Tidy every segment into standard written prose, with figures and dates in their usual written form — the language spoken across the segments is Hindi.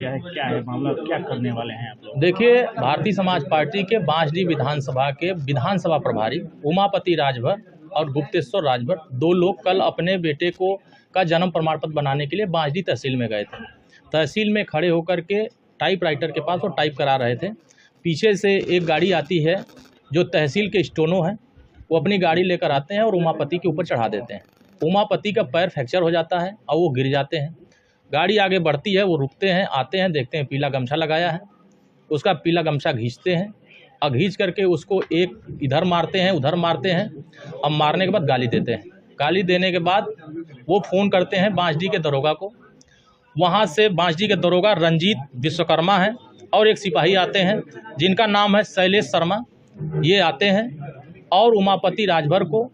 क्या है मामला, क्या करने वाले हैं आप लोग? देखिए, भारतीय समाज पार्टी के बांसडीह विधानसभा के विधानसभा प्रभारी उमापति राजभर और गुप्तेश्वर राजभर दो लोग कल अपने बेटे को का जन्म प्रमाण पत्र बनाने के लिए बांसडीह तहसील में गए थे। तहसील में खड़े होकर के टाइपराइटर के पास वो टाइप करा रहे थे। पीछे से एक गाड़ी आती है जो तहसील के स्टोनो हैं, वो अपनी गाड़ी लेकर आते हैं और उमापति के ऊपर चढ़ा देते हैं। उमापति का पैर फ्रैक्चर हो जाता है और वो गिर जाते हैं। गाड़ी आगे बढ़ती है, वो रुकते हैं, आते हैं, देखते हैं पीला गमछा लगाया है, उसका पीला गमछा खींचते हैं और खींच करके उसको एक इधर मारते हैं, उधर मारते हैं। अब मारने के बाद गाली देते हैं। गाली देने के बाद वो फ़ोन करते हैं बांसडीह के दरोगा को। वहाँ से बांसडीह के दरोगा रंजीत विश्वकर्मा हैं और एक सिपाही आते हैं जिनका नाम है शैलेश शर्मा। ये आते हैं और उमापति राजभर को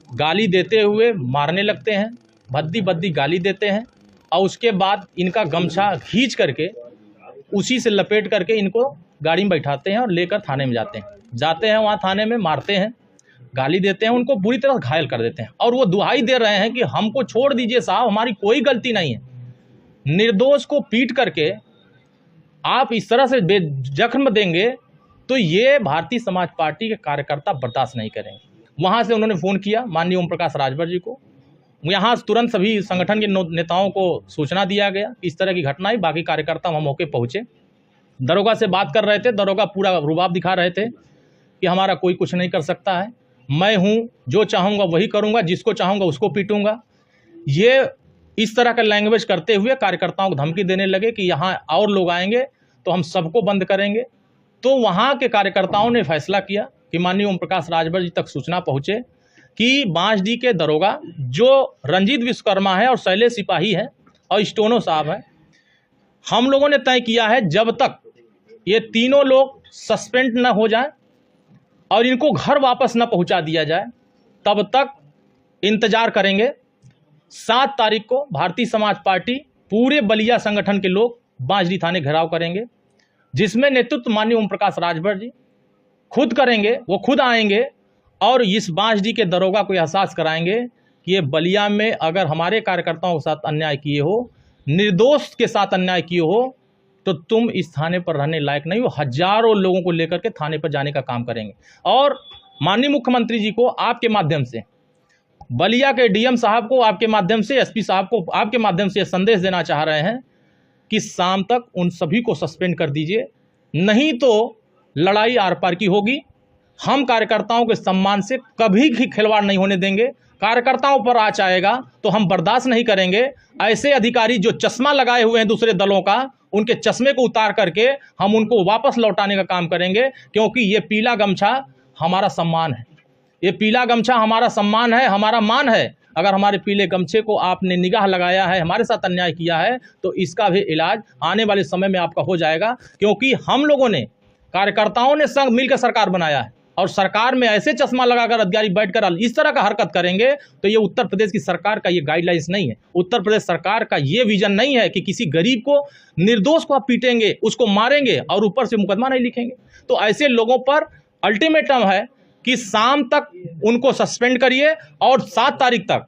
गाली देते हुए मारने लगते हैं, भद्दी भद्दी गाली देते हैं और उसके बाद इनका गमछा खींच करके उसी से लपेट करके इनको गाड़ी में बैठाते हैं और लेकर थाने में जाते हैं। वहाँ थाने में मारते हैं, गाली देते हैं, उनको बुरी तरह घायल कर देते हैं और वो दुहाई दे रहे हैं कि हमको छोड़ दीजिए साहब, हमारी कोई गलती नहीं है। निर्दोष को पीट करके आप इस तरह से जख्म देंगे तो ये भारतीय समाज पार्टी के कार्यकर्ता बर्दाश्त नहीं करेंगे। वहाँ से उन्होंने फ़ोन किया माननीय ओम प्रकाश राजभर जी को। यहाँ तुरंत सभी संगठन के नेताओं को सूचना दिया गया इस तरह की घटना ही। बाकी कार्यकर्ता वहाँ मौके पहुँचे, दरोगा से बात कर रहे थे। दरोगा पूरा रुबाब दिखा रहे थे कि हमारा कोई कुछ नहीं कर सकता है, मैं हूँ, जो चाहूँगा वही करूँगा, जिसको चाहूँगा उसको पीटूँगा। ये इस तरह का लैंग्वेज करते हुए कार्यकर्ताओं को धमकी देने लगे कि यहाँ और लोग आएंगे तो हम सबको बंद करेंगे। तो वहाँ के कार्यकर्ताओं ने फैसला किया कि माननीय ओम प्रकाश राजभर जी तक सूचना पहुँचे कि बांसडीह के दरोगा जो रंजीत विश्वकर्मा है और शैलेश सिपाही है और स्टोनो साहब है, हम लोगों ने तय किया है जब तक ये तीनों लोग सस्पेंड न हो जाए और इनको घर वापस न पहुंचा दिया जाए तब तक इंतजार करेंगे। 7 तारीख को भारतीय समाज पार्टी पूरे बलिया संगठन के लोग बांसडीह थाने घेराव करेंगे, जिसमें नेतृत्व माननीय ओम प्रकाश राजभर जी खुद करेंगे। वो खुद आएंगे और इस बांसडीह के दरोगा को एहसास कराएंगे कि ये बलिया में अगर हमारे कार्यकर्ताओं के साथ अन्याय किए हो, निर्दोष के साथ अन्याय किए हो, तो तुम इस थाने पर रहने लायक नहीं हो। हजारों लोगों को लेकर के थाने पर जाने का काम करेंगे। और माननीय मुख्यमंत्री जी को आपके माध्यम से, बलिया के डीएम साहब को आपके माध्यम से, एसपी साहब को आपके माध्यम से संदेश देना चाह रहे हैं कि शाम तक उन सभी को सस्पेंड कर दीजिए, नहीं तो लड़ाई आर पार की होगी। हम कार्यकर्ताओं के सम्मान से कभी भी खिलवाड़ नहीं होने देंगे। कार्यकर्ताओं पर आँच आएगा तो हम बर्दाश्त नहीं करेंगे। ऐसे अधिकारी जो चश्मा लगाए हुए हैं दूसरे दलों का, उनके चश्मे को उतार करके हम उनको वापस लौटाने का काम करेंगे, क्योंकि ये पीला गमछा हमारा सम्मान है। ये पीला गमछा हमारा सम्मान है, हमारा मान है। अगर हमारे पीले गमछे को आपने निगाह लगाया है, हमारे साथ अन्याय किया है, तो इसका भी इलाज आने वाले समय में आपका हो जाएगा। क्योंकि हम लोगों ने, कार्यकर्ताओं ने संग मिलकर सरकार बनाया है और सरकार में ऐसे चश्मा लगाकर अधिकारी बैठकर इस तरह का हरकत करेंगे तो ये उत्तर प्रदेश की सरकार का ये गाइडलाइंस नहीं है। उत्तर प्रदेश सरकार का ये विजन नहीं है कि किसी गरीब को, निर्दोष को आप पीटेंगे, उसको मारेंगे और ऊपर से मुकदमा नहीं लिखेंगे। तो ऐसे लोगों पर अल्टीमेटम है कि शाम तक उनको सस्पेंड करिए और 7 तारीख तक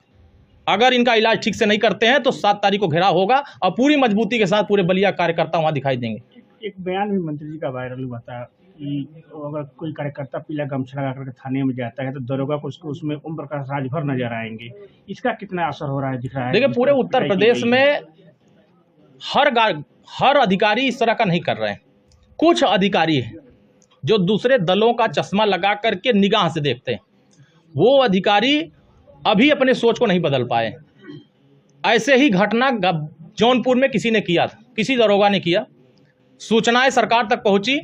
अगर इनका इलाज ठीक से नहीं करते हैं तो 7 तारीख को घेराव होगा और पूरी मजबूती के साथ पूरे बलिया कार्यकर्ता वहाँ दिखाई देंगे। एक बयान भी मंत्री जी का वायरल हुआ था कि अगर कोई कार्यकर्ता पीला गमछा लगा करके थाने में जाता है तो दरोगा को उसमें ओम प्रकाश राजभर नजर आएंगे। इसका कितना असर हो रहा है, दिख रहा है? देखिए, पूरे उत्तर प्रदेश में हर अधिकारी इस तरह का नहीं कर रहे हैं। कुछ अधिकारी हैं जो दूसरे दलों का चश्मा लगा करके निगाह से देखते हैं। वो अधिकारी अभी अपने सोच को नहीं बदल पाए। ऐसे ही घटना जौनपुर में किसी ने किया था, किसी दरोगा ने किया, सूचनाएं सरकार तक पहुंची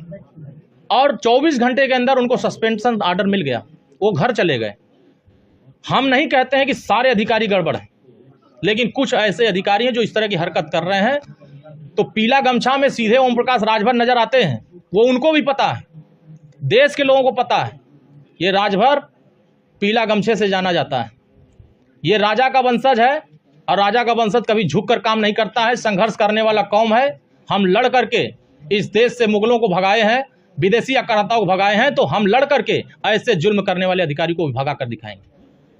और 24 घंटे के अंदर उनको सस्पेंशन ऑर्डर मिल गया, वो घर चले गए। हम नहीं कहते हैं कि सारे अधिकारी गड़बड़ हैं, लेकिन कुछ ऐसे अधिकारी हैं जो इस तरह की हरकत कर रहे हैं। तो पीला गमछा में सीधे ओम प्रकाश राजभर नजर आते हैं, वो उनको भी पता है, देश के लोगों को पता है। ये राजभर पीला गमछे से जाना जाता है। ये राजा का वंशज है और राजा का वंशज कभी झुक कर काम नहीं करता है। संघर्ष करने वाला कौम है। हम लड़ करके इस देश से मुगलों को भगाए हैं, विदेशी आक्रांताओं को भगाए हैं, तो हम लड़ करके ऐसे जुल्म करने वाले अधिकारी को भी भगा कर दिखाएंगे।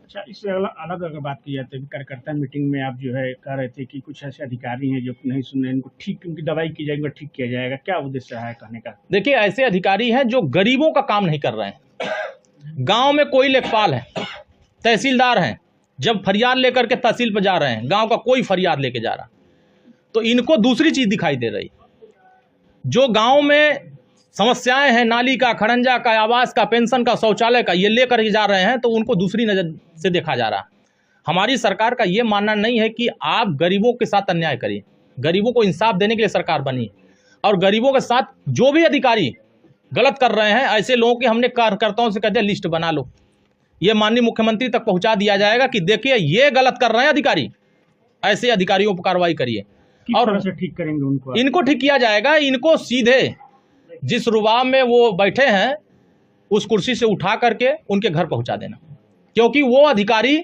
अच्छा, इससे अलग अलग अगर बात की जाए तो कार्यकर्ता मीटिंग में आप जो है कह रहे थे कि कुछ ऐसे अधिकारी हैं जो नहीं सुन रहे, इनको ठीक, उनकी दवाई की जाएगी, ठीक किया जाएगा, क्या उद्देश्य है कहने का? देखिए, ऐसे अधिकारी हैं जो गरीबों का काम नहीं कर रहे हैं। गांव में कोई लेखपाल है, तहसीलदार हैं, जब फरियाद लेकर के तहसील पर जा रहे हैं, गांव का कोई फरियाद लेके जा रहा, तो इनको दूसरी चीज दिखाई दे रही। जो गांव में समस्याएं हैं, नाली का, खड़ंजा का, आवास का, पेंशन का, शौचालय का, ये लेकर के जा रहे हैं, तो उनको दूसरी नज़र से देखा जा रहा। हमारी सरकार का ये मानना नहीं है कि आप गरीबों के साथ अन्याय करिए। गरीबों को इंसाफ देने के लिए सरकार बनी, और गरीबों के साथ जो भी अधिकारी गलत कर रहे हैं, ऐसे लोगों की हमने कार्यकर्ताओं से कह दिया लिस्ट बना लो, ये माननीय मुख्यमंत्री तक पहुंचा दिया जाएगा कि देखिए ये गलत कर रहे हैं अधिकारी, ऐसे अधिकारियों पर कार्रवाई करिए। और ठीक करेंगे उनको, इनको ठीक किया जाएगा। इनको सीधे जिस रुबाब में वो बैठे हैं उस कुर्सी से उठा करके उनके घर पहुंचा देना, क्योंकि वो अधिकारी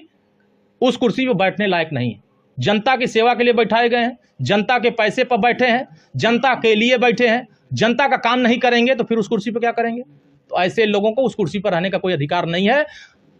उस कुर्सी पर बैठने लायक नहीं है। जनता की सेवा के लिए बैठाए गए हैं, जनता के पैसे पर बैठे हैं, जनता के लिए बैठे हैं। जनता का काम नहीं करेंगे तो फिर उस कुर्सी पर क्या करेंगे? तो ऐसे लोगों को उस कुर्सी पर रहने का कोई अधिकार नहीं है।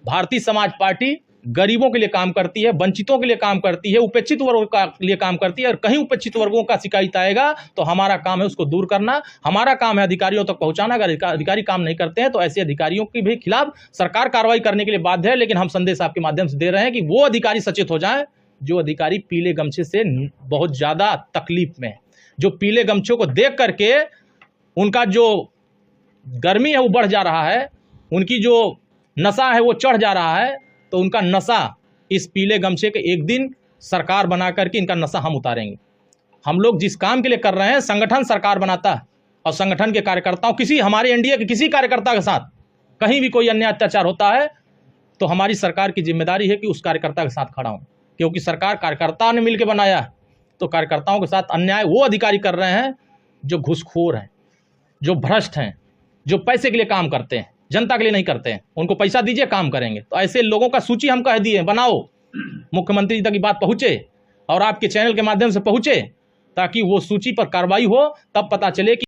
भारतीय समाज पार्टी गरीबों के लिए काम करती है, वंचितों के लिए काम करती है, उपेक्षित वर्गों के लिए काम करती है। और कहीं उपेक्षित वर्गों का शिकायत आएगा तो हमारा काम है उसको दूर करना, हमारा काम है अधिकारियों तक पहुंचाना। अगर अधिकारी काम नहीं करते हैं तो ऐसे अधिकारियों के भी खिलाफ सरकार कार्रवाई करने के लिए बाध्य है। लेकिन हम संदेश आपके माध्यम से दे रहे हैं कि वो अधिकारी सचेत हो जाएं जो अधिकारी पीले गमछे से बहुत ज़्यादा तकलीफ में है, जो पीले गमछों को देख करके उनका जो गर्मी है वो बढ़ जा रहा है, उनकी जो नशा है वो चढ़ जा रहा है। तो उनका नशा इस पीले गमछे के एक दिन सरकार बना करके इनका नशा हम उतारेंगे। हम लोग जिस काम के लिए कर रहे हैं, संगठन सरकार बनाता है, और संगठन के कार्यकर्ताओं, किसी हमारे एनडीए के किसी कार्यकर्ता के साथ कहीं भी कोई अन्याय अत्याचार होता है तो हमारी सरकार की जिम्मेदारी है कि उस कार्यकर्ता के साथ खड़ा हूँ, क्योंकि सरकार कार्यकर्ताओं ने मिलकर बनाया है। तो कार्यकर्ताओं के साथ अन्याय वो अधिकारी कर रहे हैं जो घूसखोर हैं, जो भ्रष्ट हैं, जो पैसे के लिए काम करते हैं, जनता के लिए नहीं करते हैं। उनको पैसा दीजिए, काम करेंगे। तो ऐसे लोगों का सूची हम कह दिए बनाओ, मुख्यमंत्री जी तक ये बात पहुंचे और आपके चैनल के माध्यम से पहुंचे, ताकि वो सूची पर कार्रवाई हो, तब पता चले कि